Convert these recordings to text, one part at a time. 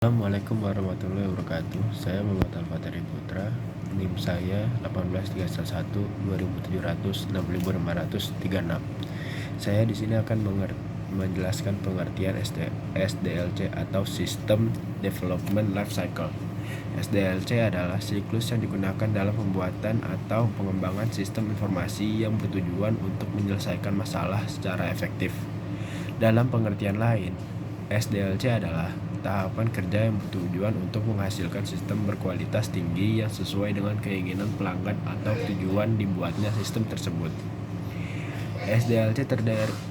Assalamualaikum warahmatullahi wabarakatuh. Saya Muhammad Al-Fatari Putra. NIM saya 18312.700.6536. Saya di sini akan menjelaskan pengertian SDLC atau System Development Life Cycle. SDLC adalah siklus yang digunakan dalam pembuatan atau pengembangan sistem informasi yang bertujuan untuk menyelesaikan masalah secara efektif. Dalam pengertian lain, SDLC adalah tahapan kerja yang bertujuan untuk menghasilkan sistem berkualitas tinggi yang sesuai dengan keinginan pelanggan atau tujuan dibuatnya sistem tersebut. SDLC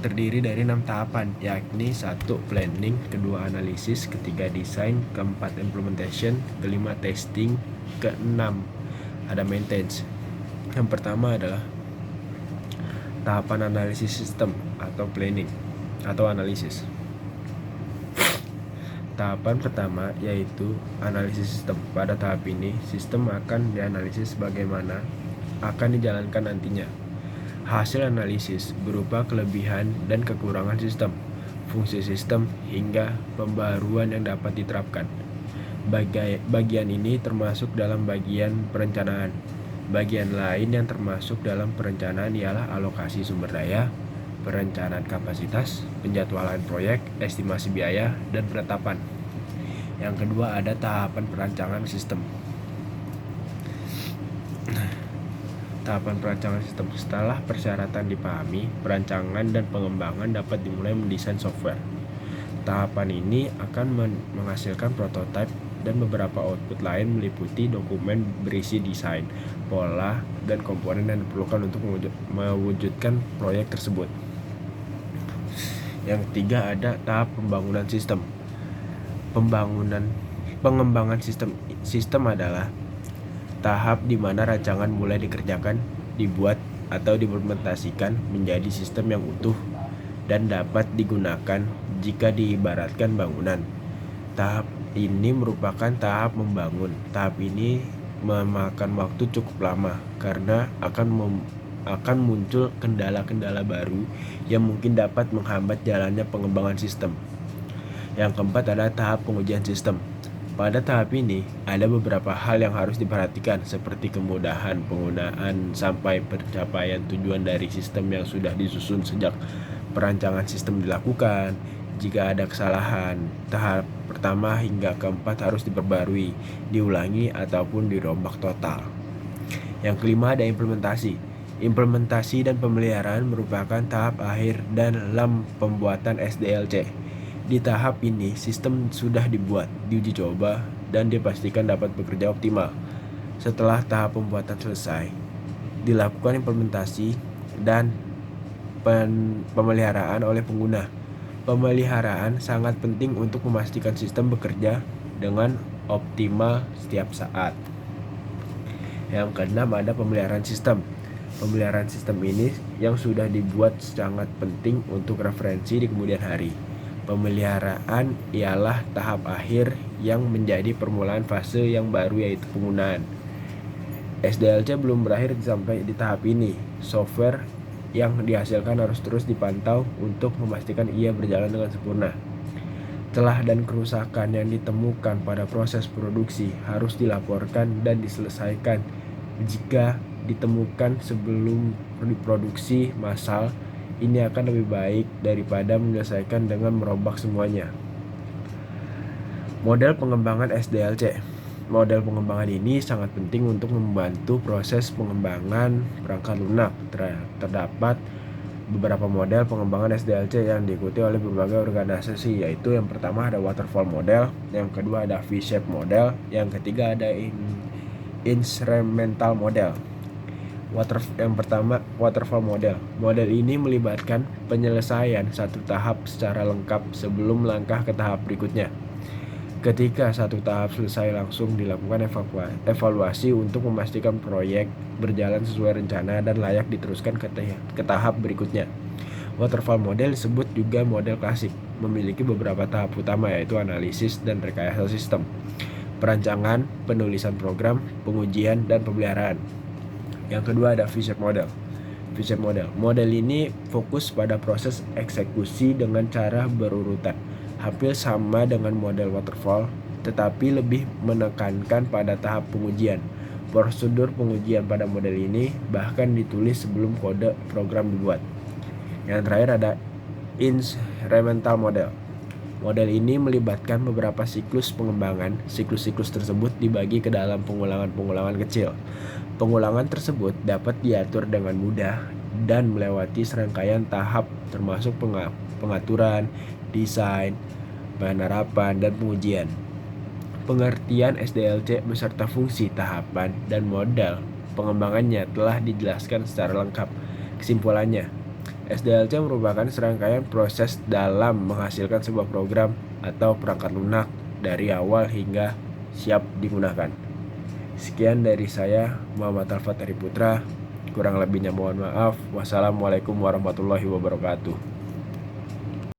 terdiri dari 6 tahapan, yakni 1. Planning, 2. Analisis, 3. Design, 4. Implementation, 5. Testing, 6. Ada maintenance. Yang pertama adalah tahapan analisis sistem atau planning atau analisis. Tahapan pertama yaitu analisis sistem. Pada tahap ini, sistem akan dianalisis bagaimana akan dijalankan nantinya. Hasil analisis berupa kelebihan dan kekurangan sistem, fungsi sistem, hingga pembaruan yang dapat diterapkan. Bagian ini termasuk dalam bagian perencanaan. Bagian lain yang termasuk dalam perencanaan ialah alokasi sumber daya, perencanaan kapasitas, penjadwalan proyek, estimasi biaya, dan penetapan. Yang kedua ada tahapan perancangan sistem. Tahapan perancangan sistem. Setelah persyaratan dipahami, perancangan dan pengembangan dapat dimulai mendesain software. Tahapan ini akan menghasilkan prototipe dan beberapa output lain meliputi dokumen berisi desain, pola, dan komponen yang diperlukan untuk mewujudkan proyek tersebut. Yang ketiga ada tahap pembangunan sistem. Pengembangan sistem adalah tahap di mana rancangan mulai dikerjakan, dibuat, atau diimplementasikan menjadi sistem yang utuh dan dapat digunakan jika diibaratkan bangunan. Tahap ini merupakan tahap membangun. Tahap ini memakan waktu cukup lama karena akan muncul kendala-kendala baru yang mungkin dapat menghambat jalannya pengembangan sistem. Yang keempat adalah tahap pengujian sistem. Pada tahap ini, ada beberapa hal yang harus diperhatikan seperti kemudahan penggunaan sampai pencapaian tujuan dari sistem yang sudah disusun sejak perancangan sistem dilakukan. Jika ada kesalahan, tahap pertama hingga keempat harus diperbarui, diulangi, ataupun dirombak total. Yang kelima ada implementasi. Implementasi dan pemeliharaan merupakan tahap akhir dalam pembuatan SDLC. Di tahap ini, sistem sudah dibuat, diuji coba, dan dipastikan dapat bekerja optimal. Setelah tahap pembuatan selesai, dilakukan implementasi dan pemeliharaan oleh pengguna. Pemeliharaan sangat penting untuk memastikan sistem bekerja dengan optimal setiap saat. Yang keenam ada pemeliharaan sistem. Pemeliharaan sistem ini yang sudah dibuat sangat penting untuk referensi di kemudian hari. Pemeliharaan ialah tahap akhir yang menjadi permulaan fase yang baru yaitu penggunaan. SDLC belum berakhir sampai di tahap ini. Software yang dihasilkan harus terus dipantau untuk memastikan ia berjalan dengan sempurna. Celah dan kerusakan yang ditemukan pada proses produksi harus dilaporkan dan diselesaikan. Jika ditemukan sebelum diproduksi massal, ini akan lebih baik daripada menyelesaikan dengan merombak semuanya. Model pengembangan SDLC. Model pengembangan ini sangat penting untuk membantu proses pengembangan perangkat lunak. Terdapat beberapa model pengembangan SDLC yang diikuti oleh berbagai organisasi, yaitu yang pertama ada waterfall model, yang kedua ada V-shape model, yang ketiga ada incremental model. Yang pertama, waterfall model. Model ini melibatkan penyelesaian satu tahap secara lengkap sebelum melangkah ke tahap berikutnya. Ketika satu tahap selesai, langsung dilakukan evaluasi untuk memastikan proyek berjalan sesuai rencana dan layak diteruskan ke tahap berikutnya. Waterfall model disebut juga model klasik, memiliki beberapa tahap utama yaitu analisis dan rekayasa sistem, perancangan, penulisan program, pengujian, dan pemeliharaan. Yang kedua ada V-shape model. V-shape model. Model ini fokus pada proses eksekusi dengan cara berurutan. Hampir sama dengan model waterfall, tetapi lebih menekankan pada tahap pengujian. Prosedur pengujian pada model ini bahkan ditulis sebelum kode program dibuat. Yang terakhir ada incremental model. Model ini melibatkan beberapa siklus pengembangan. Siklus-siklus tersebut dibagi ke dalam pengulangan-pengulangan kecil. Pengulangan tersebut dapat diatur dengan mudah dan melewati serangkaian tahap termasuk pengaturan, desain, penerapan, dan pengujian. Pengertian SDLC beserta fungsi, tahapan, dan model pengembangannya telah dijelaskan secara lengkap. Kesimpulannya, SDLC merupakan serangkaian proses dalam menghasilkan sebuah program atau perangkat lunak dari awal hingga siap digunakan. Sekian dari saya, Muhammad Alfat Putra. Kurang lebihnya mohon maaf. Wassalamualaikum warahmatullahi wabarakatuh.